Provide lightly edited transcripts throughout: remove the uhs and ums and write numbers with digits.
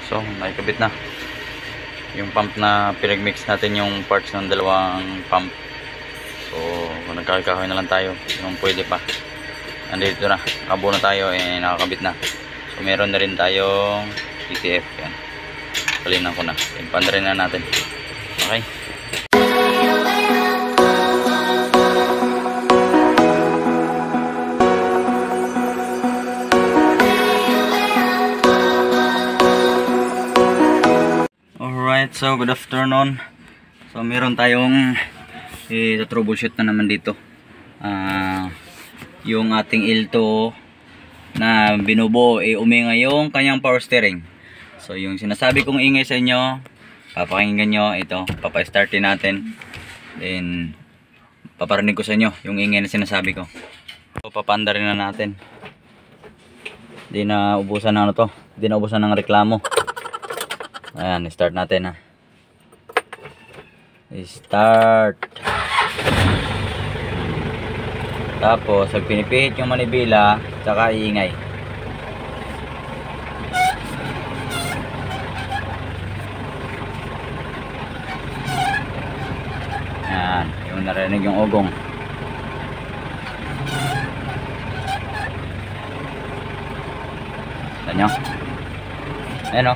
So nakikabit na yung pump na pinagmix natin yung parts ng dalawang pump. So kung nagkakahoy na lang tayo yung pwede pa, nandito na, nakabuo na tayo, nakakabit na. So meron na rin tayong TTF. Yan, palinan ko na, pandarin na natin. Okay. Alright, so good afternoon. So meron tayong troubleshoot na naman dito. Yung ating L2 na binubuo, umingay yung kanyang power steering. So yung sinasabi kong ingay sa inyo, papakinggan nyo ito, papa-startin natin, then paparinig ko sa inyo yung ingay na sinasabi ko. So papanda rin na natin. Di na ubusan ng di na ubusan ng reklamo. Ayan, start natin ha. Start. Tapos, pag pinipihit yung manibela, tsaka iingay. Ayan, yung narinig yung ugong. Ayan nyo. Ayan o.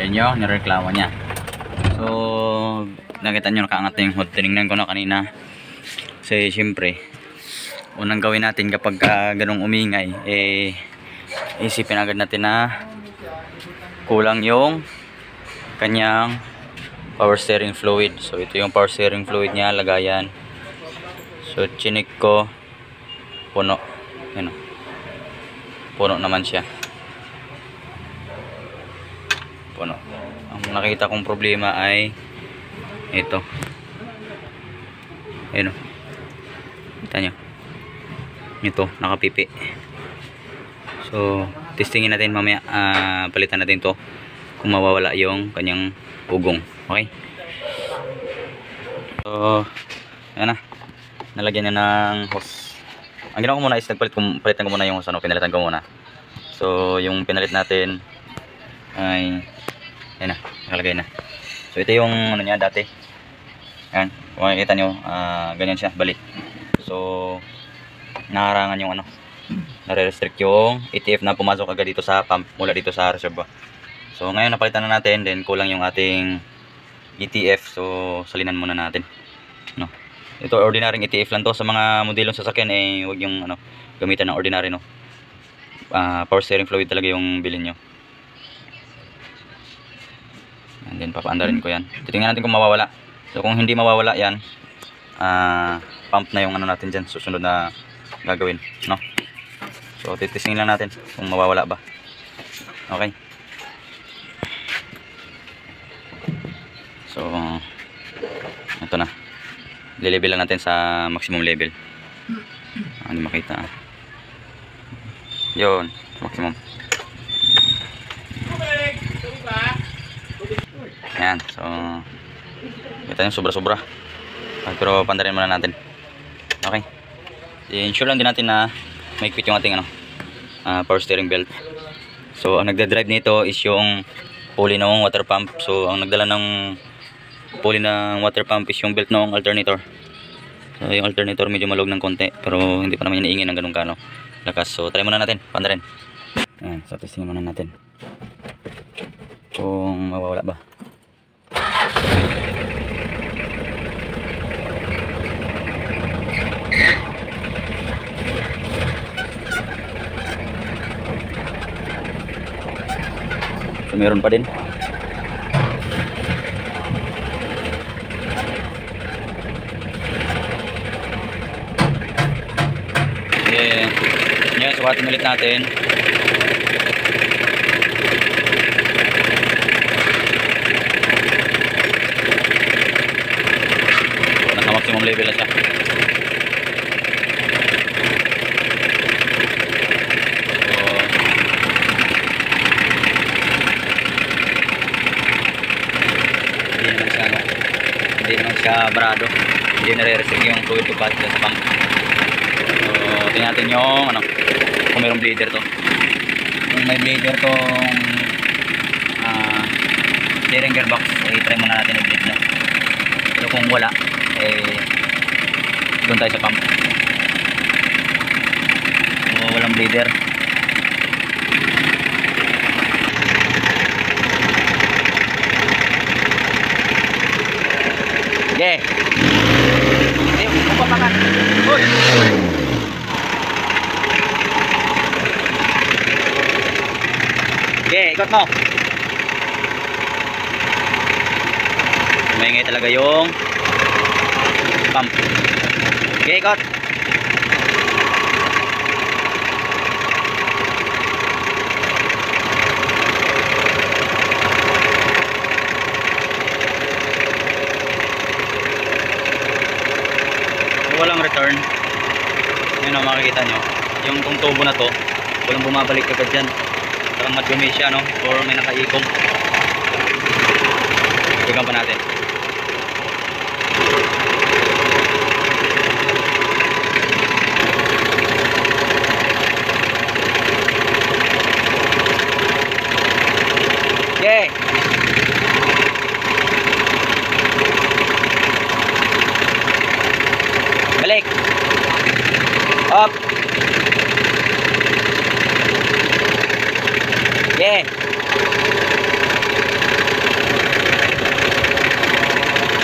Ayan yun, nireklamo niya. So nakita nyo, nakaangat na yung hood. Tinignan ko na kanina. Kasi syempre, unang gawin natin kapag ganong umingay, isipin agad natin na kulang yung kanyang power steering fluid. So ito yung power steering fluid niya, lagayan. So chinik ko, puno. Yan o, puno naman siya, puno. Ang nakita kong problema ay ito. Ayun o, kita nyo, ito nakapipi. So testingin natin mamaya, palitan natin to kung mawawala yung kanyang ugong. Okay, so yan na, nalagyan na ng hose. Ang ginawa ko muna is palitan ko muna yung hose, pinalitan ko muna. So yung pinalit natin ay yan na, nakalagay na. So ito yung niya dati. Yan, kung makikita nyo, ganyan siya, balik. So nakarangan yung nare-restrict yung ATF na pumasok agad dito sa pump mula dito sa reservoir. So ngayon napalitan na natin, then kulang yung ating ATF. So salinan muna natin, no. Ito ordinary ATF lang to. Sa mga modelong sasakyan huwag yung gamitan ng ordinary, no. Power steering fluid talaga yung bilhin nyo. And then papaandarin ko yan. Titingnan natin kung mawawala. So kung hindi mawawala yan, pump na yung natin dyan, susunod na gagawin, no. So titisingin lang natin kung mawawala ba. Okay. So ito na, level lang natin sa maximum level. Hindi makita. Yun, maximum. Ayan, so kita nyo sobra-sobra. Pero pandarin muna natin. Okay, ensure lang din natin na maigpit yung ating power steering belt. So ang nagda-drive nito is yung pulley ng water pump. So ang nagdala ng pulley ng water pump is yung belt ng alternator. So yung alternator medyo malog ng konti, pero hindi pa naman iniingin ng ganun kano lakas. So try muna natin, pandarin. Ayan, so testing muna natin kung mawawala ba. So meron pa din. Yan, sukatin ulit natin. Nasa maximum level na siya. Hindi naman siya barado. hindi nare-receive yung fluid to pass sa pump. So tingnan natin yung ano, kung mayroong bleeder to. Kung may bleeder tong steering gearbox, try muna natin i-bleed na. Pero kung wala, doon tayo sa pump. So walang bleeder. Okay. Hindi, pupapakan. Uy! Okay, ikot mo. Maingay talaga yung pump. Okay, ikot. Walang return. Yun o, makikita nyo yung tong tubo na to, walang bumabalik agad dyan. Parang madumi siya, no? Or may nakaikong. Tignan pa natin. Okay. Balik. Up. Yeah.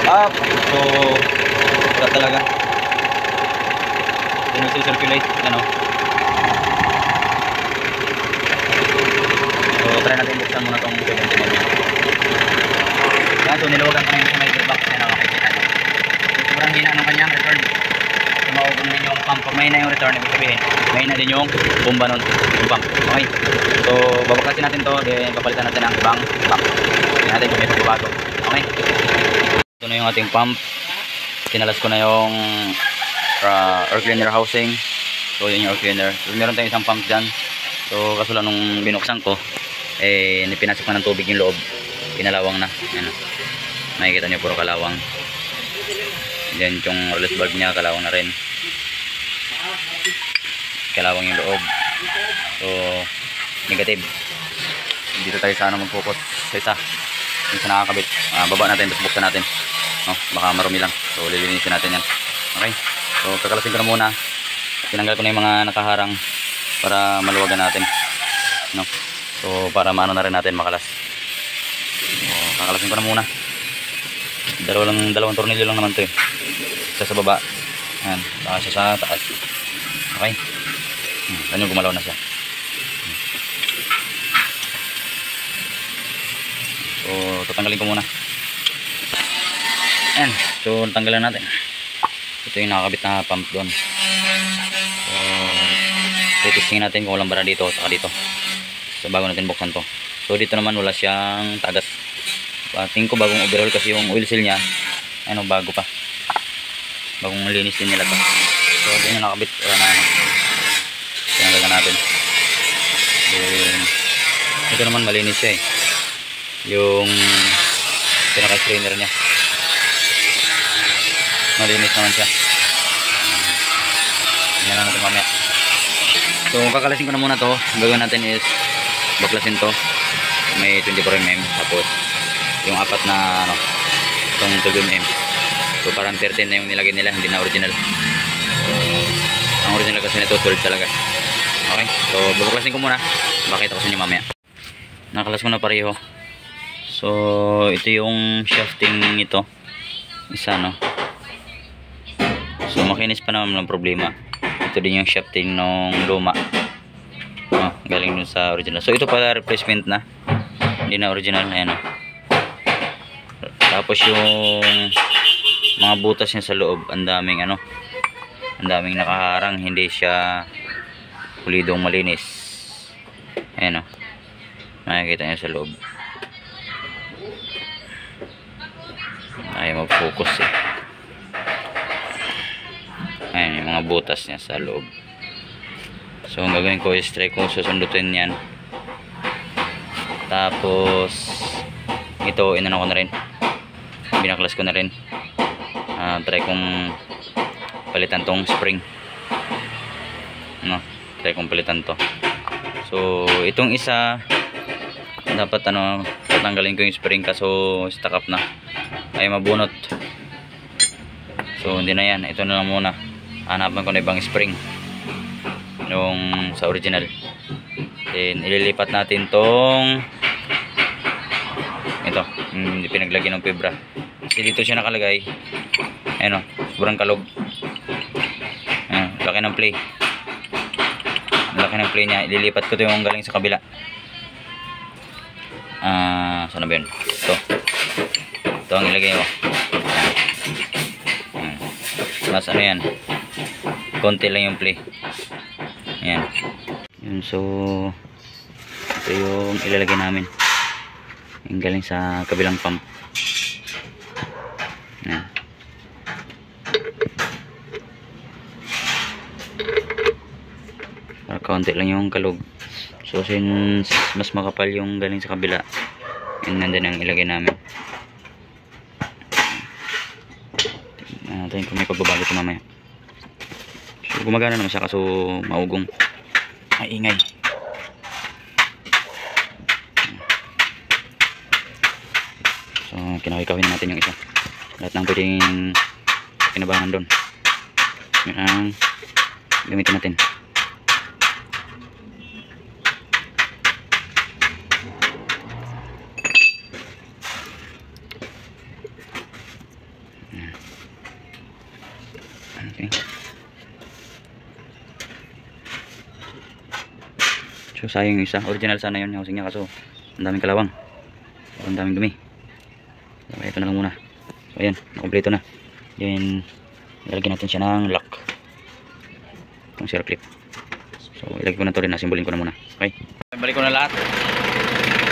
Up. So, wala talaga. Hindi na circulate. Ano? So, try natin buksan muna itong 70 niya. Yan, so niluwagan ko na yung may gearbox. Yan, makikita nyo. Sobrang hina ng kanyang return. Tumawag na yung pump. Pag may na yung return, ibig sabihin, may na din yung bomba nun, yung pump. Okay. So, babaklasin natin to, then papalitan natin ang ibang pump. Tingnan natin kung may pagbabago. Okay. Ito na yung ating pump. Kinalas ko na yung air cleaner housing. So, yun yung air cleaner. So, meron tayong isang pump dyan. So, kaso lang nung binuksan ko, pinasok na ng tubig yung loob. Pinalawang na. Yan. Makikita nyo, puro kalawang. Then yung release valve niya kalawang na rin, kalawang yung loob. So negative. Dito tayo sana mag-focus sa isa yung sa nakakabit. Baba natin, tapos buksan natin, no? Baka marumi lang, so lilinisin natin yan. Okay, so kakalasin ko na muna. Tinanggal ko na yung mga nakaharang para maluwagan natin, no? So para maano na rin natin makalas. So kakalasin ko na muna. Dalawang tornilyo lang naman to eh. Isa sa baba, yan, saka siya sa taas. Okay. Ganyan, gumalaw na siya. So tatanggalin ko muna. Yan, so tanggalan natin. Ito yung nakakabit na pump doon. So titistingin natin kung walang bara dito saka dito. So bago natin buksan to. So dito naman wala siyang tagas. Tingin ko bagong overhaul kasi yung oil seal niya, ano, bago pa, bagong linis din nila to. So ito yung nakabit, tinanggal na natin. Then ito naman malinis siya eh, yung pinaka strainer niya malinis naman siya. Yan lang natin mamaya. So kakalasin ko na muna to. Ang gagawin natin is baklasin to, may 24mm, tapos yung apat na ano, itong 12mm. So parang 13 na yung nilagay nila, hindi na original. So ang original kasi nito 12 talaga. Okay, so babaklasin ko muna, makita ko sa inyo mamaya. Nakalas ko na pareho. So ito yung shafting nito, isa, no. So makinis pa naman ng problema. Ito din yung shafting nung luma, galing dun sa original. So ito pala replacement na, hindi na original. Ayan, no. Tapos yung mga butas niya sa loob, ang daming ano, ang daming nakaharang, hindi siya pulidong malinis. Ayan, o, makikita niyo sa loob. Ayaw mag-focus eh. Ayan yung mga butas niya sa loob. So ang gagawin ko is try ko susundutin yan. Tapos ito inano ko na rin, binaklas ko na rin. try kong palitan tong spring, no, try kong palitan to. So itong isa dapat tatanggalin ko yung spring kaso stuck up na, ay mabunot. So hindi na yan, ito na lang muna. Hanapan ko na ibang spring yung sa original. Then ililipat natin tong ito, hindi pinaglagyan ng fibra kasi dito siya nakalagay. Ayun, sobrang kalog. Ayun, laki ng play, laki ng play niya. Ililipat ko ito yung galing sa kabila. Saan na ba yun? Ito ang ilagay mo. Mas ano yan, konti lang yung play. Ayan yun. So ito yung ilalagay namin, yung galing sa kabilang pump. Ayan. Para kaunti lang yung kalog. So since mas makapal yung galing sa kabila, yun nandun ang ilagay namin. Natin kung may pagbabago ito mamaya. So gumagana naman siya kaso maugong, maingay. So kinakikawin natin yung isa, lahat ng pwedeng kinabangan doon yun ang gamitin natin. Okay. So sayang yung isa, original sana yun yung housing niya kaso ang daming kalawang, ang daming dumi. So ito na lang muna. So ayan, nakompleto na. Then ilalagyan natin siya ng lock, itong zero clip. So ilagay ko na to rin, nasimbolin ko na muna. Okay, balik ko na lahat.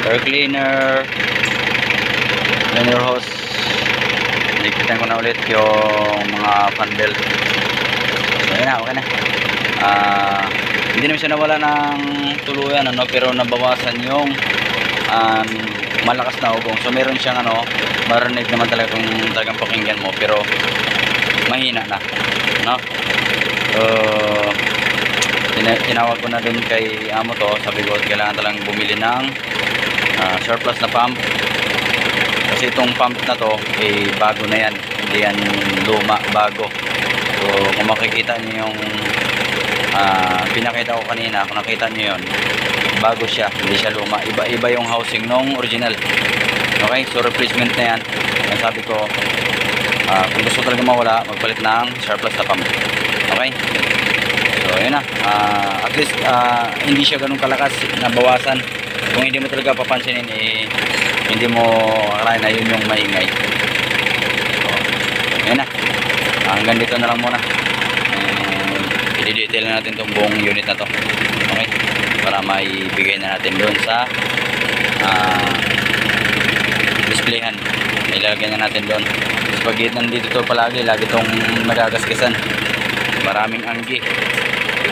Air cleaner, cleaner hose, likitan ko na ulit yung mga fan belt. So ayan na, okay na. Hindi naman siya nawala ng tuluyan pero nabawasan yung malakas na ugong. So meron siyang marinig naman talaga kung talagang pakinggan mo, pero mahina na, no? So tinawag ko na din kay amo to, sabi ko kailangan talagang bumili ng surplus na pump kasi itong pump na to bago na yan, hindi yan luma, bago. So kung makikita niyo yung pinakita ko kanina, kung nakita niyo yun, bago siya, hindi siya luma, iba yung housing nung original. Okay, so replacement na yan. Yan sabi ko, kung gusto talaga mawala, magpalit ng surplus na pump. Okay, so yun na. At least hindi siya ganun kalakas, nabawasan. Kung hindi mo talaga papansinin, hindi mo akalain na yun yung maingay. So yun na, hanggang dito na lang muna. I-detail na natin itong buong unit na to. Okay, para maibigay na natin doon sa displayhan. Ilalagay na natin doon. Pag nandito to palagi, lagi itong nagagasgasan. Maraming anggi,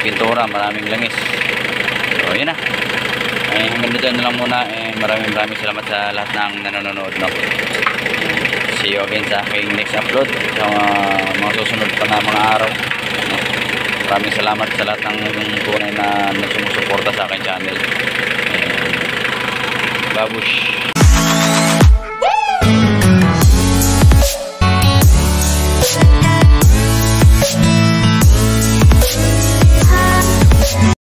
pintura, maraming langis. So yun na. Hanggang dito na lang muna. Maraming salamat sa lahat ng nanonood, no? See you again sa aking next upload sa mga susunod pa na mga araw. Maraming salamat sa lahat ng tunay na sumusuporta sa aking channel. Babush!